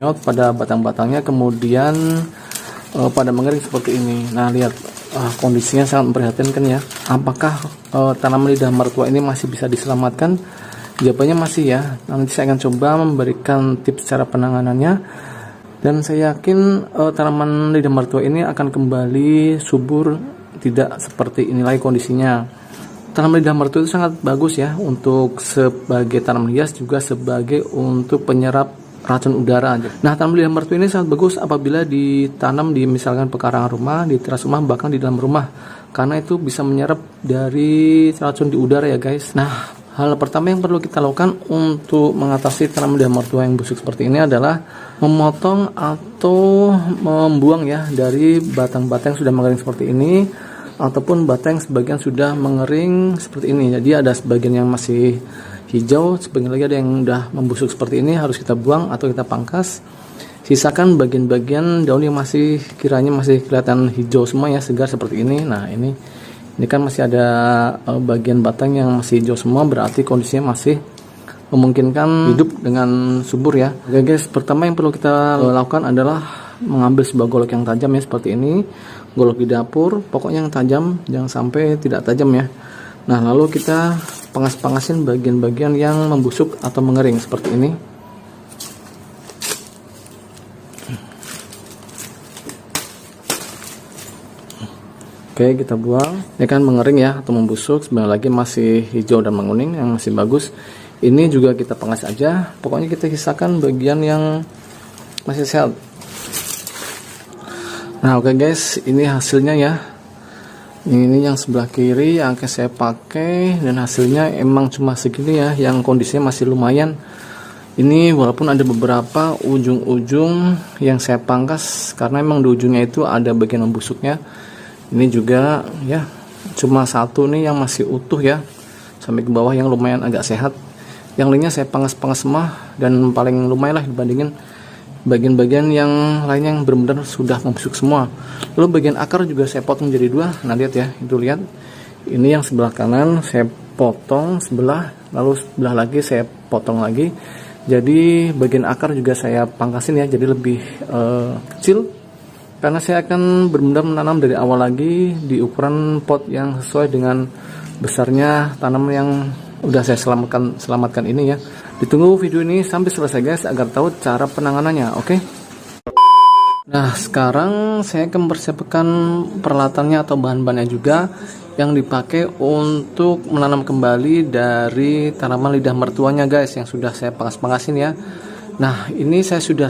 pada batang-batangnya, kemudian pada mengering seperti ini. Nah, lihat kondisinya sangat memprihatinkan ya. Apakah tanaman lidah mertua ini masih bisa diselamatkan? Jawabannya masih ya. Nanti saya akan coba memberikan tips cara penanganannya, dan saya yakin tanaman lidah mertua ini akan kembali subur, tidak seperti ini lagi kondisinya. Tanaman lidah mertua itu sangat bagus ya untuk sebagai tanaman hias, juga sebagai untuk penyerap racun udara. Nah, tanaman lidah mertua ini sangat bagus apabila ditanam di misalkan pekarangan rumah, di teras rumah, bahkan di dalam rumah, karena itu bisa menyerap dari racun di udara ya guys. Nah, hal pertama yang perlu kita lakukan untuk mengatasi tanaman lidah mertua yang busuk seperti ini adalah memotong atau membuang ya dari batang-batang yang sudah mengering seperti ini, ataupun batang yang sebagian sudah mengering seperti ini. Jadi ada sebagian yang masih hijau, sebagian lagi ada yang udah membusuk seperti ini, harus kita buang atau kita pangkas. Sisakan bagian-bagian daun yang masih kiranya masih kelihatan hijau semua ya, segar seperti ini. Nah, ini kan masih ada bagian batang yang masih hijau semua, berarti kondisinya masih memungkinkan hidup dengan subur ya. Oke guys, pertama yang perlu kita lakukan adalah mengambil sebuah golok yang tajam ya, seperti ini. Golok di dapur, pokoknya yang tajam, jangan sampai tidak tajam ya. Nah, lalu kita pangas-pangasin bagian-bagian yang membusuk atau mengering seperti ini. Oke, kita buang. Ini kan mengering ya atau membusuk, sebenarnya lagi masih hijau dan menguning yang masih bagus. Ini juga kita pangas aja. Pokoknya kita sisakan bagian yang masih sehat. Nah, oke guys, ini hasilnya ya. Ini yang sebelah kiri yang akan saya pakai, dan hasilnya emang cuma segini ya, yang kondisinya masih lumayan. Ini walaupun ada beberapa ujung-ujung yang saya pangkas karena emang di ujungnya itu ada bagian membusuknya. Ini juga ya cuma satu nih yang masih utuh ya, sampai ke bawah yang lumayan agak sehat. Yang lainnya saya pangkas-pangkas semua, dan paling lumayan lah dibandingin bagian-bagian yang lainnya yang benar-benar sudah membusuk semua. Lalu bagian akar juga saya potong jadi dua. Nah, lihat ya, itu lihat. Ini yang sebelah kanan saya potong sebelah, lalu sebelah lagi saya potong lagi. Jadi bagian akar juga saya pangkasin ya, jadi lebih kecil. Karena saya akan benar-benar menanam dari awal lagi di ukuran pot yang sesuai dengan besarnya tanaman yang udah saya selamatkan ini ya. Ditunggu video ini sampai selesai guys, agar tahu cara penanganannya, oke? Nah, sekarang saya akan mempersiapkan peralatannya atau bahan-bahannya juga yang dipakai untuk menanam kembali dari tanaman lidah mertuanya guys, yang sudah saya pangkas-pangkasin ya. Nah, ini saya sudah